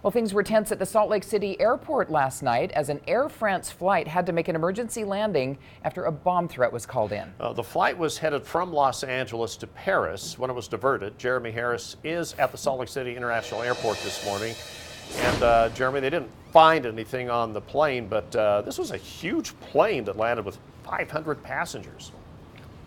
Well, things were tense at the Salt Lake City airport last night as an Air France flight had to make an emergency landing after a bomb threat was called in. The flight was headed from Los Angeles to Paris when it was diverted. Jeremy Harris is at the Salt Lake City International Airport this morning. And Jeremy, they didn't find anything on the plane, but this was a huge plane that landed with 500 passengers.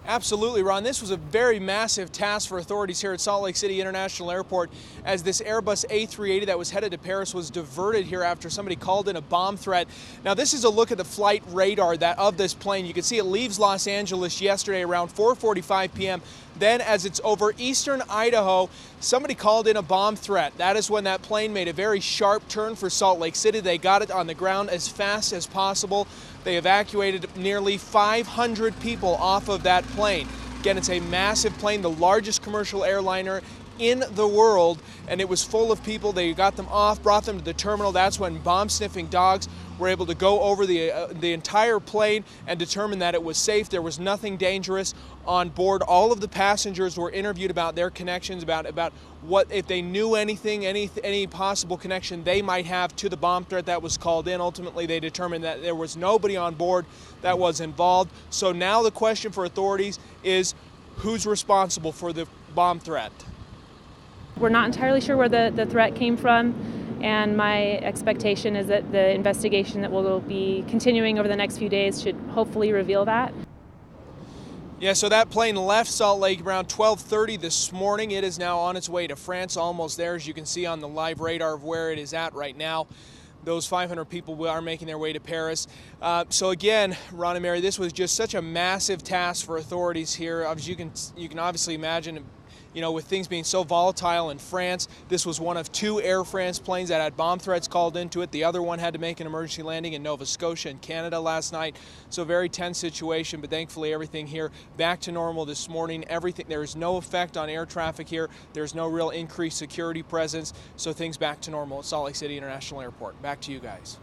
Absolutely, Ron. This was a very massive task for authorities here at Salt Lake City International Airport as this Airbus A380 that was headed to Paris was diverted here after somebody called in a bomb threat. Now, this is a look at the flight radar of this plane. You can see it leaves Los Angeles yesterday around 4:45 p.m. Then, as it's over eastern Idaho, somebody called in a bomb threat. That is when that plane made a very sharp turn for Salt Lake City. They got it on the ground as fast as possible. They evacuated nearly 500 people off of that plane. Again, it's a massive plane, the largest commercial airliner in the world, and it was full of people. They got them off, brought them to the terminal. That's when bomb-sniffing dogs were able to go over the entire plane and determine that it was safe. There was nothing dangerous on board. All of the passengers were interviewed about their connections, about what if they knew anything, any possible connection they might have to the bomb threat that was called in. Ultimately, they determined that there was nobody on board that was involved. So now the question for authorities is who's responsible for the bomb threat? We're not entirely sure where the threat came from, and my expectation is that the investigation that will be continuing over the next few days should hopefully reveal that. Yeah, so that plane left Salt Lake around 12:30 this morning. It is now on its way to France, almost there, as you can see on the live radar of where it is at right now. Those 500 people are making their way to Paris. So again, Ron and Mary, this was just such a massive task for authorities here. As you can obviously imagine, with things being so volatile in France, this was one of two Air France planes that had bomb threats called into it. The other one had to make an emergency landing in Nova Scotia in Canada last night. So very tense situation, but thankfully everything here back to normal this morning. There is no effect on air traffic here. There's no real increased security presence. So things back to normal at Salt Lake City International Airport. Back to you guys.